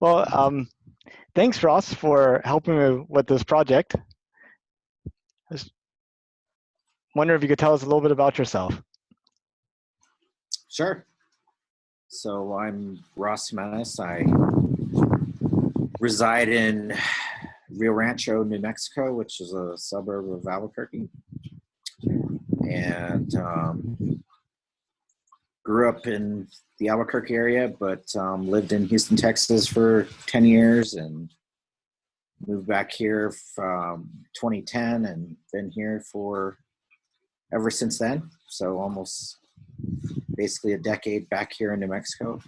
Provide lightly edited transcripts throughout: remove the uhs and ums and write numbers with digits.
Well, thanks, Ross, for helping me with this project. I was wondering if you could tell us a little bit about yourself. Sure. So I'm Ross Jimenez. I reside in Rio Rancho, New Mexico, which is a suburb of Albuquerque, and grew up in the Albuquerque area, but lived in Houston, Texas for 10 years and moved back here from 2010 and been here for ever since then. So almost basically a decade back here in New Mexico.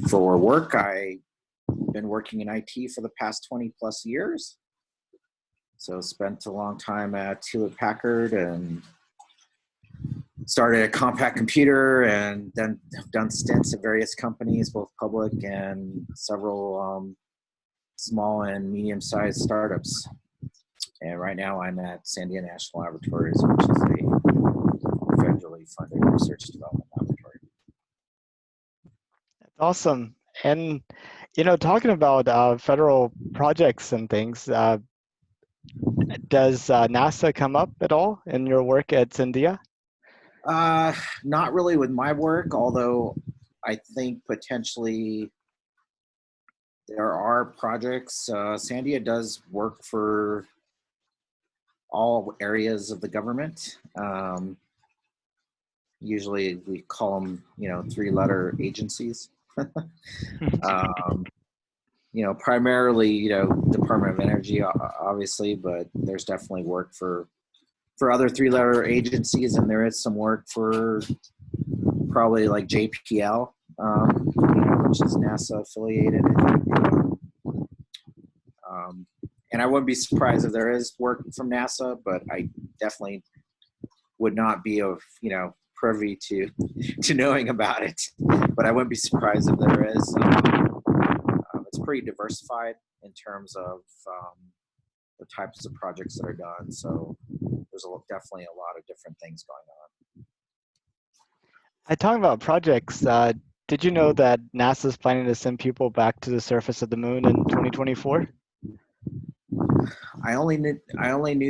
For work, I've been working in IT for the past 20 plus years. So spent a long time at Hewlett Packard and started at Compact Computer, and then have done stints at various companies, both public and several small and medium-sized startups. And right now I'm at Sandia National Laboratories, which is a federally funded research development laboratory. That's awesome. And, talking about federal projects and things, does NASA come up at all in your work at Sandia? Not really with my work, although I think potentially there are projects. Sandia does work for all areas of the government. Usually we call them, three-letter agencies. Primarily, Department of Energy, obviously, but there's definitely work for other three-letter agencies, and there is some work for probably like JPL, which is NASA affiliated. And I wouldn't be surprised if there is work from NASA, but I definitely would not be privy to knowing about it. But I wouldn't be surprised if there is. It's pretty diversified in terms of the types of projects that are done. So there's definitely a lot of different things going on. I talk about projects. Did you know that NASA is planning to send people back to the surface of the moon in 2024? I only knew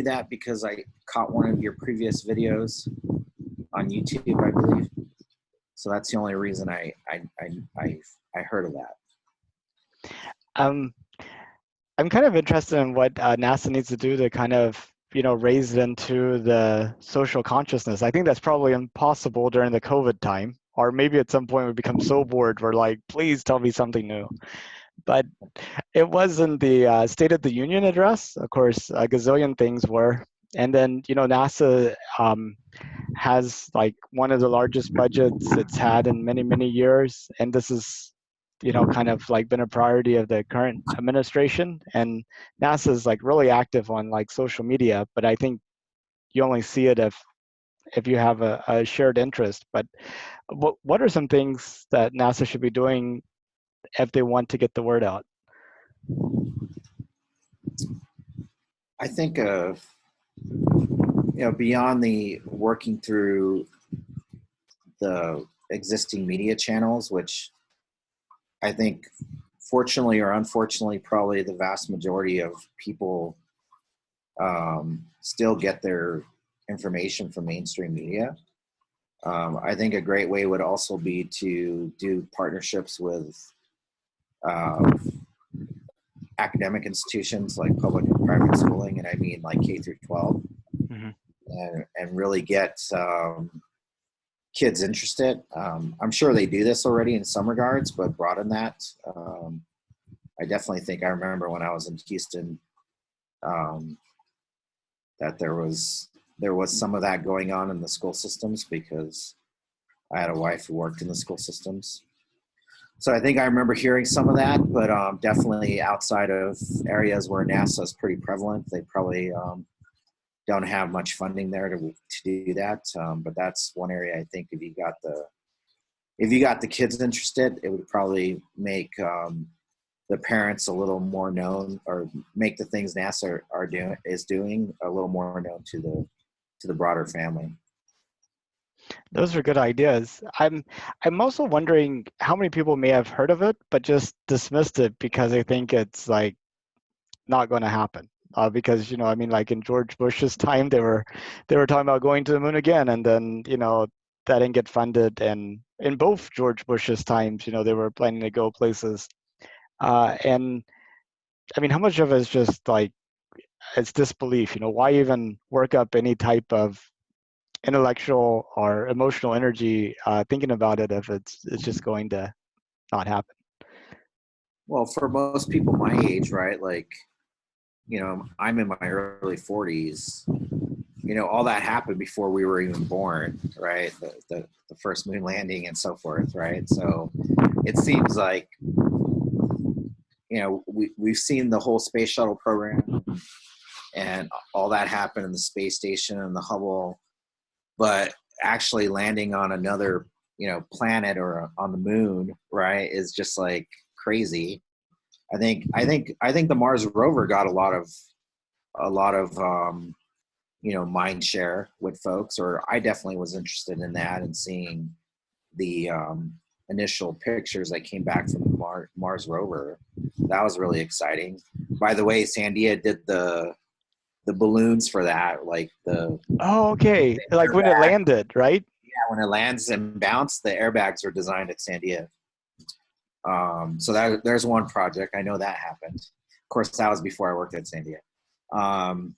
that because I caught one of your previous videos on YouTube, I believe. So that's the only reason I heard of that. I'm kind of interested in what NASA needs to do to kind of, raise it into the social consciousness. I think that's probably impossible during the COVID time, or maybe at some point we become so bored we're like, please tell me something new. But it was in the State of the Union address. Of course, a gazillion things were. And then, NASA has like one of the largest budgets it's had in many, many years. And this is, kind of like been a priority of the current administration. And NASA is like really active on like social media, but I think you only see it if you have a shared interest. But what are some things that NASA should be doing if they want to get the word out? I think beyond the working through the existing media channels, which I think fortunately or unfortunately probably the vast majority of people still get their information from mainstream media. I think a great way would also be to do partnerships with academic institutions like public and private schooling, and I mean like K through 12, and really get kids interested. I'm sure they do this already in some regards, but broaden that. I definitely think I remember when I was in Houston that there was some of that going on in the school systems because I had a wife who worked in the school systems. So I think I remember hearing some of that, but definitely outside of areas where NASA is pretty prevalent, they probably don't have much funding there to do that. But that's one area I think if you got the kids interested, it would probably make the parents a little more known, or make the things NASA is doing a little more known to the broader family. Those are good ideas. I'm also wondering how many people may have heard of it, but just dismissed it because they think it's like not going to happen. Because I mean, like in George Bush's time, they were talking about going to the moon again, and then that didn't get funded. And in both George Bush's times, they were planning to go places. And I mean, how much of it is just like it's disbelief? Why even work up any type of intellectual or emotional energy thinking about it if it's just going to not happen? Well, for most people my age, right? Like, I'm in my early 40s. All that happened before we were even born, right? The first moon landing and so forth, right? So it seems like, we've seen the whole space shuttle program and all that happened in the space station and the Hubble, but actually landing on another, planet or on the moon, right, is just like crazy. I think the Mars rover got a lot of mind share with folks, or I definitely was interested in that and seeing the initial pictures that came back from the Mars rover. That was really exciting. By the way, Sandia did the balloons for that, like Oh, okay. the Like when it airbag. landed, right? Yeah, when it lands and bounce, the airbags are designed at Sandia. So there's one project. I know that happened. Of course, that was before I worked at Sandia. Um,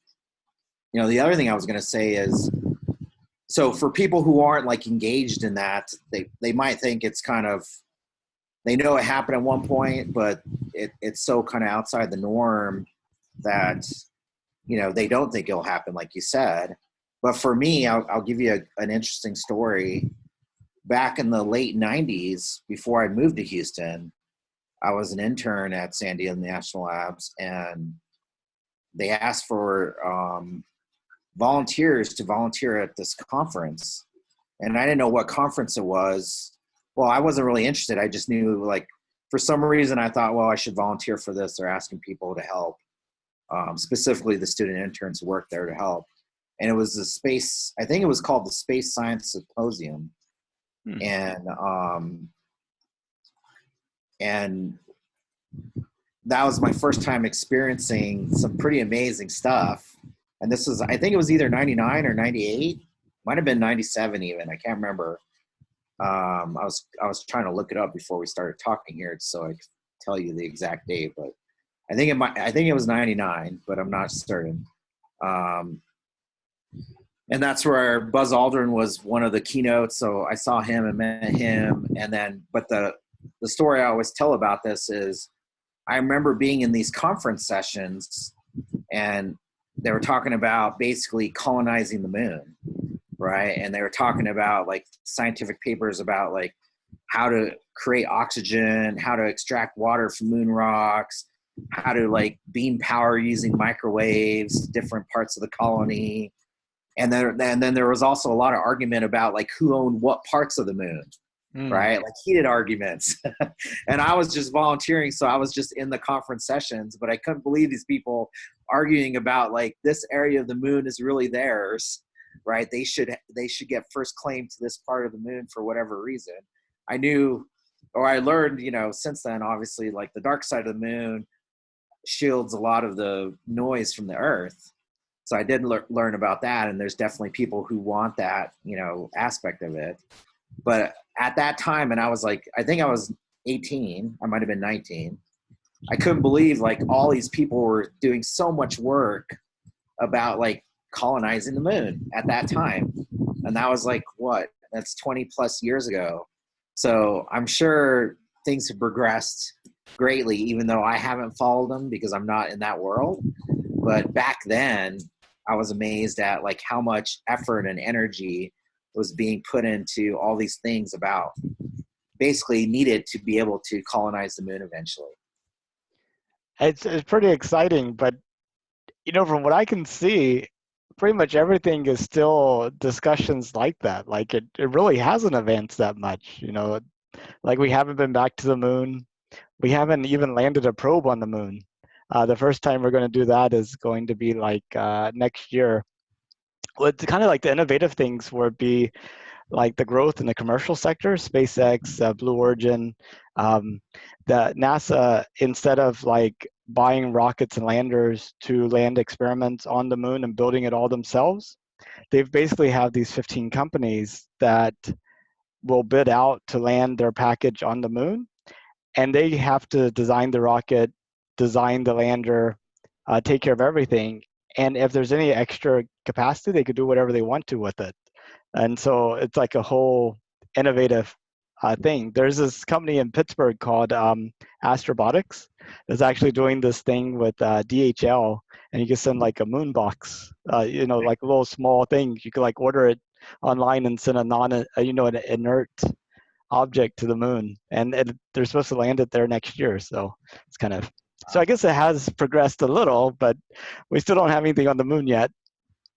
the other thing I was going to say is, so for people who aren't like engaged in that, they might think it's kind of, they know it happened at one point, but it's so kind of outside the norm that they don't think it'll happen, like you said. But for me, I'll give you an interesting story. Back in the late 90s, before I moved to Houston, I was an intern at Sandia National Labs, and they asked for volunteers to volunteer at this conference. And I didn't know what conference it was. Well, I wasn't really interested. I just knew, like, for some reason, I thought, well, I should volunteer for this. They're asking people to help, specifically the student interns who work there to help. And it was I think it was called the Space Science Symposium. Hmm. And that was my first time experiencing some pretty amazing stuff. And this was, I think it was either 99 or 98, might have been 97 even, I can't remember. I was trying to look it up before we started talking here so I could tell you the exact date, but I think it was 99, but I'm not certain. And that's where Buzz Aldrin was one of the keynotes. So I saw him and met him. And then, but the story I always tell about this is, I remember being in these conference sessions and they were talking about basically colonizing the moon, right? And they were talking about like scientific papers about like how to create oxygen, how to extract water from moon rocks, how to like beam power using microwaves, different parts of the colony. And then there was also a lot of argument about like who owned what parts of the moon, Hmm. right? Like heated arguments. And I was just volunteering, so I was just in the conference sessions, but I couldn't believe these people arguing about like this area of the moon is really theirs, right? They should get first claim to this part of the moon for whatever reason. I knew, or I learned, since then, obviously, like the dark side of the moon shields a lot of the noise from the earth. So I did learn about that, and there's definitely people who want that, aspect of it. But at that time, and I was like, I think I was 18, I might have been 19. I couldn't believe like all these people were doing so much work about like colonizing the moon at that time. And that was like, what? That's 20 plus years ago. So I'm sure things have progressed greatly, even though I haven't followed them because I'm not in that world. But back then, I was amazed at like how much effort and energy was being put into all these things about basically needed to be able to colonize the moon eventually. It's pretty exciting, but from what I can see, pretty much everything is still discussions like that. Like it really hasn't advanced that much. Like we haven't been back to the moon. We haven't even landed a probe on the moon. The first time we're going to do that is going to be like next year. Well, it's kind of like the innovative things would be like the growth in the commercial sector, SpaceX, Blue Origin, um, the NASA, instead of like buying rockets and landers to land experiments on the moon and building it all themselves, they've basically have these 15 companies that will bid out to land their package on the moon, and they have to design the rocket, design the lander, take care of everything. And if there's any extra capacity, they could do whatever they want to with it. And so it's like a whole innovative thing. There's this company in Pittsburgh called Astrobotics that's actually doing this thing with DHL, and you can send like a moon box, like a little small thing. You can like order it online and send a an inert object to the moon, and they're supposed to land it there next year. So it's kind of, so I guess it has progressed a little, but we still don't have anything on the moon yet.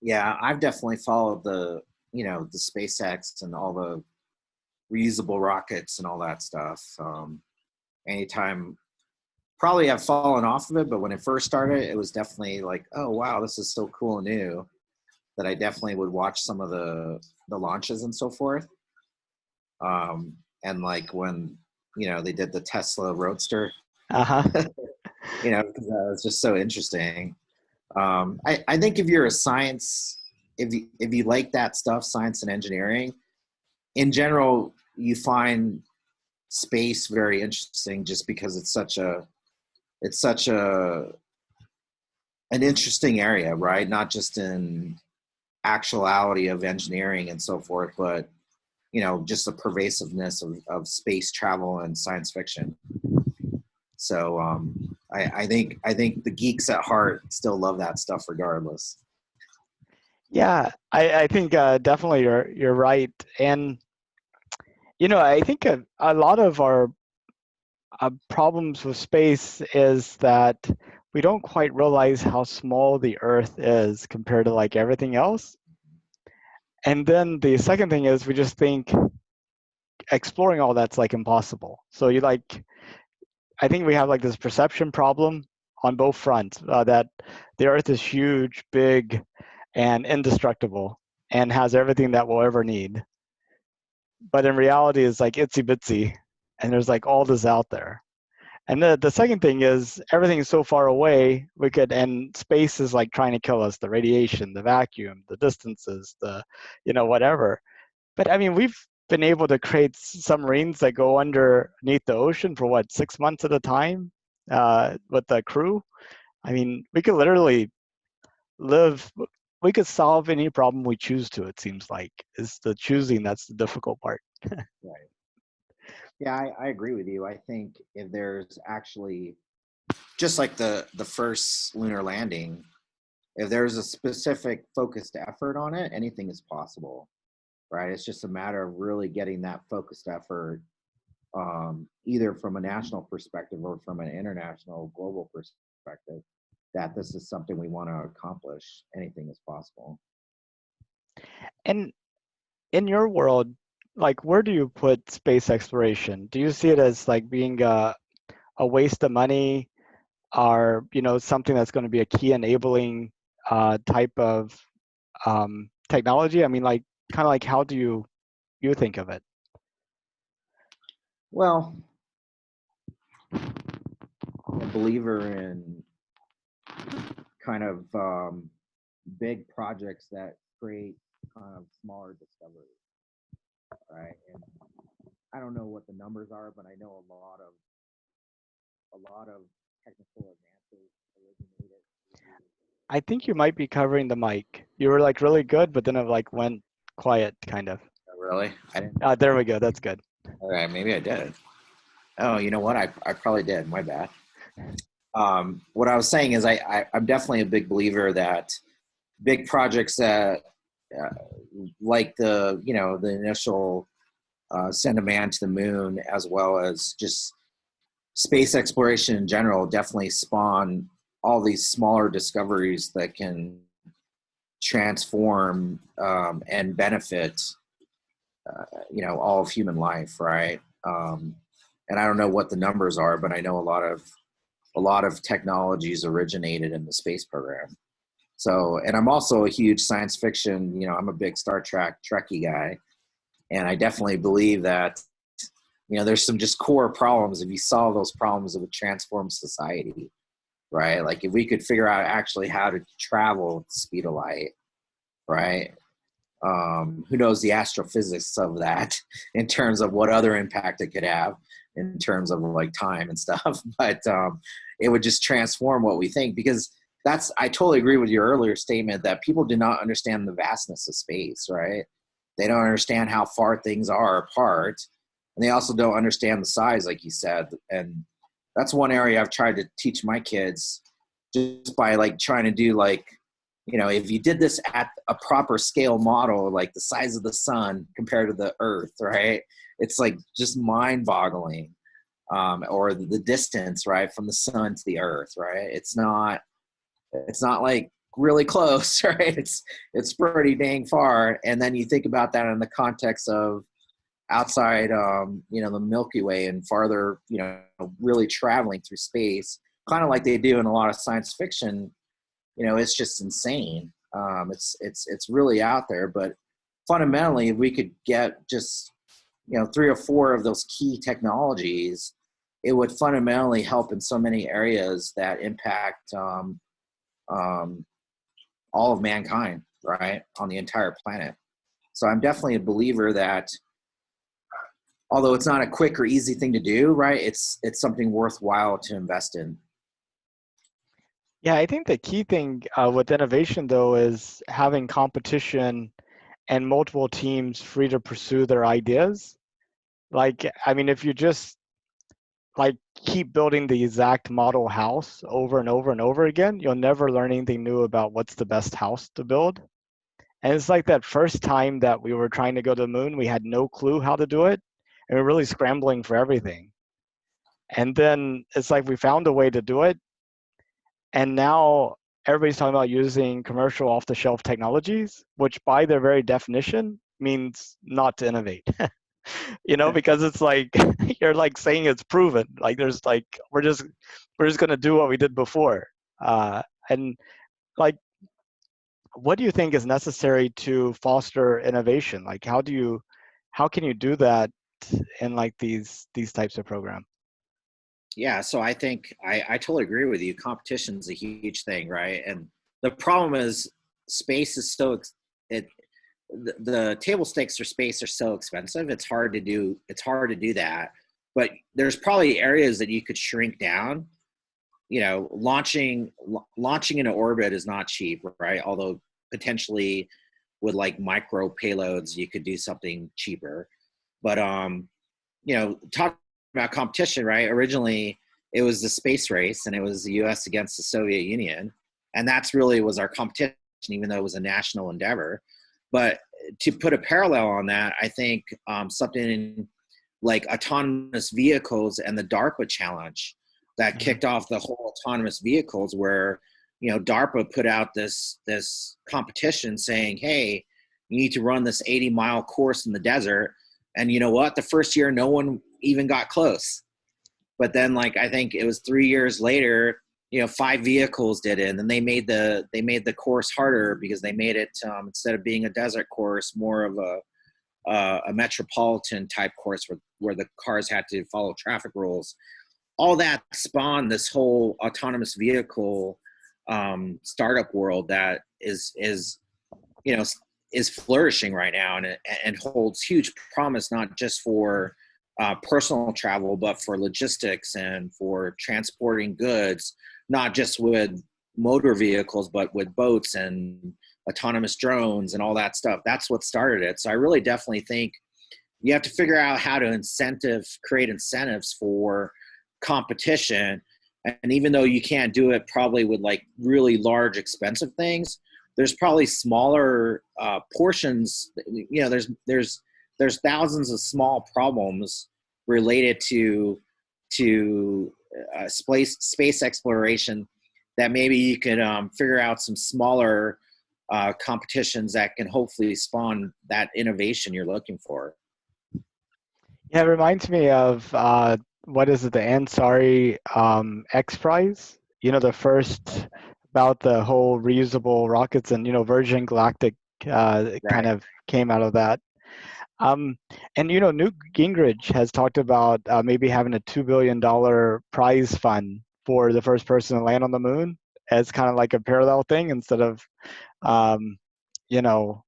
Yeah, I've definitely followed the SpaceX and all the reusable rockets and all that stuff. Anytime, probably I've fallen off of it, but when it first started, it was definitely like, oh wow, this is so cool and new, that I definitely would watch some of the launches and so forth. And like when they did the Tesla Roadster, Uh-huh. because that was just so interesting. I think if you're a science, if you like that stuff, science and engineering, in general, you find space very interesting just because it's such a an interesting area, right? Not just in actuality of engineering and so forth, but just the pervasiveness of space travel and science fiction. So I think the geeks at heart still love that stuff regardless. Yeah, I think definitely you're right. And I think a lot of our problems with space is that we don't quite realize how small the Earth is compared to like everything else. And then the second thing is we just think exploring all that's like impossible. So I think we have like this perception problem on both fronts, that the Earth is huge, big, and indestructible, and has everything that we'll ever need. But in reality, it's like itsy bitsy, and there's like all this out there. And the second thing is everything is so far away, and space is like trying to kill us, the radiation, the vacuum, the distances, whatever. But I mean, we've been able to create submarines that go underneath the ocean for 6 months at a time, with the crew. I mean, we could literally live, we could solve any problem we choose to, it seems like. It's the choosing that's the difficult part. Right. Yeah, I agree with you. I think if there's actually, just like the first lunar landing, if there's a specific focused effort on it, anything is possible, right? It's just a matter of really getting that focused effort, either from a national perspective or from an international global perspective, that this is something we want to accomplish. Anything is possible. And in your world, like, where do you put space exploration? Do you see it as like being a waste of money, or something that's going to be a key enabling type of technology? I mean, like, kind of like, how do you think of it? Well, I'm a believer in kind of big projects that create kind of smaller discoveries, right? And I don't know what the numbers are, but I know a lot of technical advances originated. I think you might be covering the mic. You were like really good, but then it like went quiet, kind of. Oh, really? I didn't. There we go. That's good. All right, maybe I did. Oh, you know what? I probably did. My bad. What I was saying is I'm definitely a big believer that big projects that uh, like the initial send a man to the moon, as well as just space exploration in general, definitely spawn all these smaller discoveries that can transform and benefit all of human life, right? And I don't know what the numbers are, but I know a lot of technologies originated in the space program. So, and I'm also a huge science fiction, I'm a big Star Trek Trekkie guy. And I definitely believe that, there's some just core problems. If you solve those problems, it would transform society, right? Like if we could figure out actually how to travel at the speed of light, right? Who knows the astrophysics of that in terms of what other impact it could have in terms of like time and stuff. But it would just transform what we think, because I totally agree with your earlier statement that people do not understand the vastness of space, right? They don't understand how far things are apart. And they also don't understand the size, like you said. And that's one area I've tried to teach my kids, just by like trying to do like, if you did this at a proper scale model, like the size of the sun compared to the earth, right? It's like just mind boggling. Or the distance, right, from the sun to the earth, right? It's not like really close, right? It's pretty dang far. And then you think about that in the context of outside, the Milky Way and farther, really traveling through space, kind of like they do in a lot of science fiction. It's just insane. It's really out there. But fundamentally, if we could get just 3 or 4 of those key technologies, it would fundamentally help in so many areas that impact all of mankind, right, on the entire planet. So I'm definitely a believer that, although it's not a quick or easy thing to do, right, it's something worthwhile to invest in. Yeah, I think the key thing with innovation, though, is having competition and multiple teams free to pursue their ideas. Like, I mean, if you just like keep building the exact model house over and over and over again, you'll never learn anything new about what's the best house to build. And it's like that first time that we were trying to go to the moon, we had no clue how to do it, and we we're really scrambling for everything. And then it's like we found a way to do it, and now everybody's talking about using commercial off-the-shelf technologies, which by their very definition means not to innovate. Because it's like you're like saying it's proven. Like there's like we're just gonna do what we did before. And like, what do you think is necessary to foster innovation? Like how can you do that in like these types of programs? Yeah, so I think I totally agree with you. Competition's a huge thing, right? And the problem is space is it the table stakes for space are so expensive. It's hard to do that. But there's probably areas that you could shrink down. Launching into orbit is not cheap, right? Although potentially with like micro payloads you could do something cheaper. But talk about competition, right? Originally, it was the space race, and it was the U.S. against the Soviet Union, and that's really was our competition, even though it was a national endeavor. But to put a parallel on that, I think something like autonomous vehicles and the DARPA challenge that Mhm. kicked off the whole autonomous vehicles, where DARPA put out this competition saying, "Hey, you need to run this 80-mile course in the desert." And you know what? The first year, no one even got close. But then, like, I think it was 3 years later, 5 vehicles did it, and then they made the course harder, because they made it, instead of being a desert course, more of a metropolitan type course where the cars had to follow traffic rules. All that spawned this whole autonomous vehicle startup world that is you know is flourishing right now, and holds huge promise, not just for personal travel, but for logistics and for transporting goods, not just with motor vehicles, but with boats and autonomous drones and all that stuff. That's what started it. So I really definitely think you have to figure out how to create incentives for competition. And even though you can't do it probably with like really large, expensive things, there's probably smaller portions. There's thousands of small problems related to space exploration that maybe you could figure out some smaller competitions that can hopefully spawn that innovation you're looking for. Yeah, it reminds me of what is it, the Ansari X Prize? The first about the whole reusable rockets, and Virgin Galactic kind Right. of came out of that. Um, and Newt Gingrich has talked about maybe having a $2 billion prize fund for the first person to land on the moon as kind of like a parallel thing instead of um, you know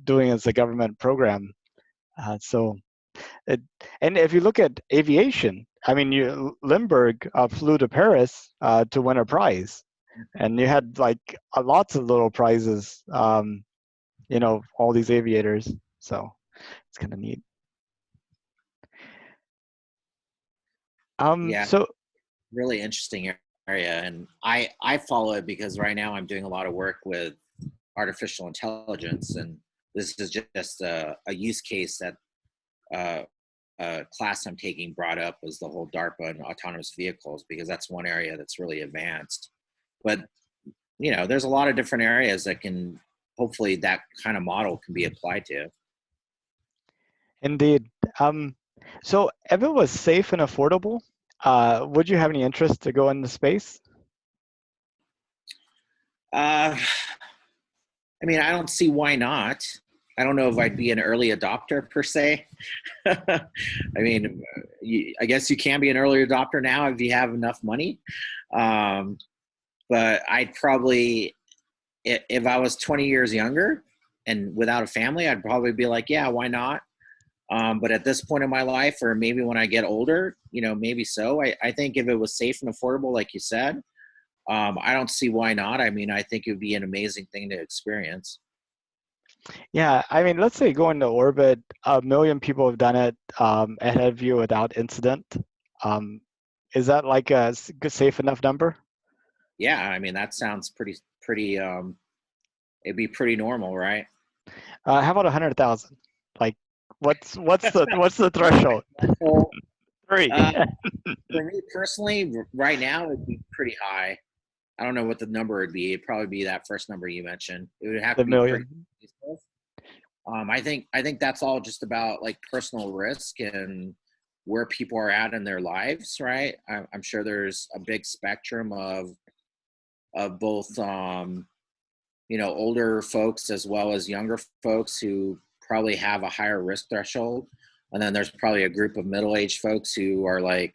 doing it as a government program. So, it, and if you look at aviation, I mean, Lindbergh flew to Paris to win a prize, and you had like lots of little prizes. All these aviators. So it's kind of neat. Yeah, So really interesting area, and I follow it because right now I'm doing a lot of work with artificial intelligence, and this is just a use case that uh, a class I'm taking brought up was the whole DARPA and autonomous vehicles, because that's one area that's really advanced. But there's a lot of different areas that can hopefully that kind of model can be applied to. indeed. So if it was safe and affordable, would you have any interest to go into space? Uh, I mean, I don't see why not. I don't know if I'd be an early adopter per se. I mean, I guess you can be an early adopter now if you have enough money. Um, but I'd probably, if I was 20 years younger and without a family, I'd probably be like, yeah, why not? But at this point in my life, or maybe when I get older, maybe so. I think if it was safe and affordable, like you said, I don't see why not. I mean, I think it would be an amazing thing to experience. Yeah, I mean, let's say go into orbit. 1 million people have done it ahead of you without incident. Um, is that like a safe enough number? Yeah, I mean, that sounds pretty. It'd be pretty normal, right? How about 100,000? Like, what's the threshold? Well, Three. uh, for me personally, right now it'd be pretty high. I don't know what the number would be. It'd probably be that first number you mentioned. It would have The to be pretty. million. I think that's all just about like personal risk and where people are at in their lives, right? I'm sure there's a big spectrum of both older folks as well as younger folks who probably have a higher risk threshold, and then there's probably a group of middle-aged folks who are like,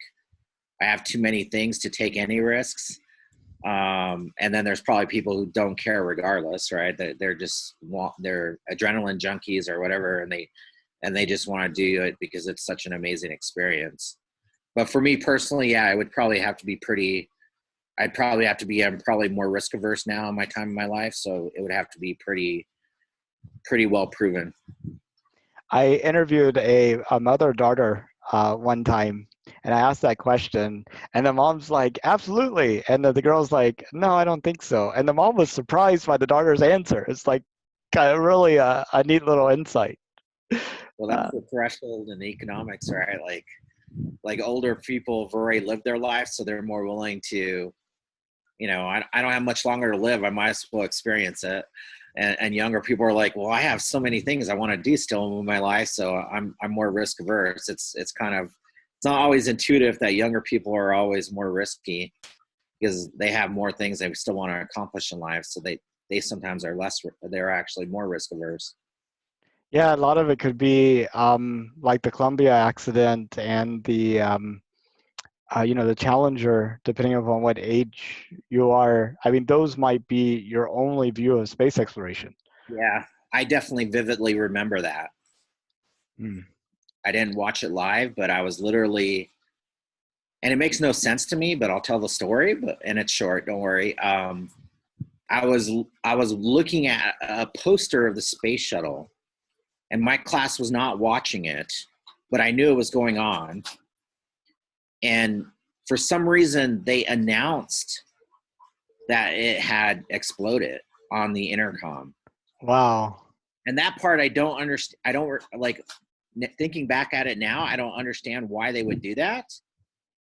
I have too many things to take any risks. And then there's probably people who don't care regardless, right? They're just they're adrenaline junkies or whatever, and they just want to do it because it's such an amazing experience. But for me personally, yeah, it would probably have to be pretty. I'd probably have to be. I'm probably more risk averse now in my time in my life, so it would have to be pretty well proven. I interviewed a mother-daughter one time, and I asked that question, and the mom's like, "Absolutely," and the girl's like, "No, I don't think so." And the mom was surprised by the daughter's answer. It's like kind of really a neat little insight. Well, that's Uh, the threshold in economics, right? Like older people have already lived their life, so they're more willing to, I don't have much longer to live. I might as well experience it. And younger people are like, well, I have so many things I want to do still in my life, so I'm more risk averse. It's kind of, it's not always intuitive that younger people are always more risky because they have more things they still want to accomplish in life. So they sometimes are less. They're actually more risk averse. yeah, a lot of it could be like the Columbia accident and the Challenger, depending upon what age you are. I mean, those might be your only view of space exploration. Yeah, I definitely vividly remember that. Hmm. I didn't watch it live, but I was literally, and it makes no sense to me, but I'll tell the story. But and it's short, don't worry. I was I was looking at a poster of the space shuttle, and my class was not watching it, but I knew it was going on. And for some reason, they announced that it had exploded on the intercom. Wow. And that part I don't understand. I don't like thinking back at it now. I don't understand why they would do that,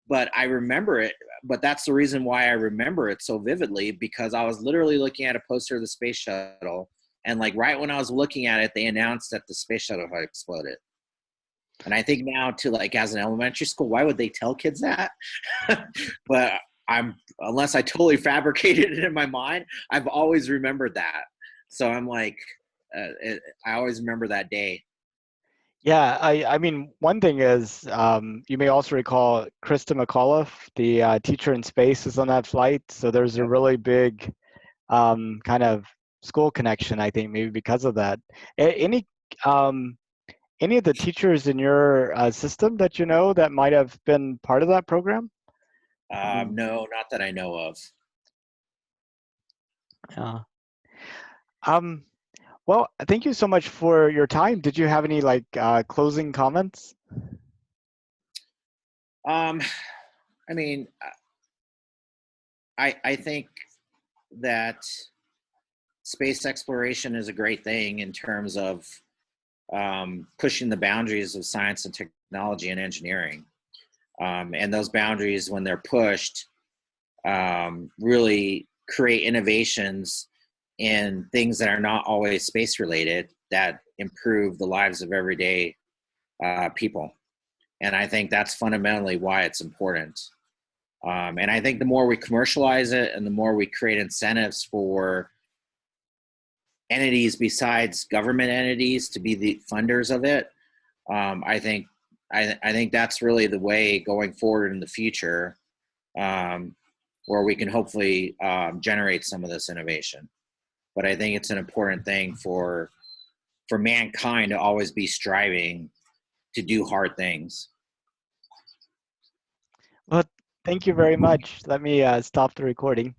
but I remember it. But that's the reason why I remember it so vividly, because I was literally looking at a poster of the space shuttle, and like right when I was looking at it, they announced that the space shuttle had exploded. And I think now, to like as an elementary school, why would they tell kids that? But I'm, unless I totally fabricated it in my mind, I've always remembered that. So I'm like, I always remember that day. Yeah, I mean, one thing is, you may also recall Krista McAuliffe, the teacher in space, is on that flight. So there's a Yep. really big kind of school connection, I think, maybe because of that. Any um, any of the teachers in your system that you know that might have been part of that program? Um, No, not that I know of. yeah. Um, well, thank you so much for your time. Did you have any like closing comments? Um, I mean, I think that space exploration is a great thing in terms of pushing the boundaries of science and technology and engineering. And those boundaries, when they're pushed, really create innovations in things that are not always space related that improve the lives of everyday people. And I think that's fundamentally why it's important. And I think the more we commercialize it and the more we create incentives for entities besides government entities to be the funders of it, I think I think that's really the way going forward in the future, um, where we can hopefully generate some of this innovation. But I think it's an important thing for mankind to always be striving to do hard things. Well, thank you very much. Let me stop the recording.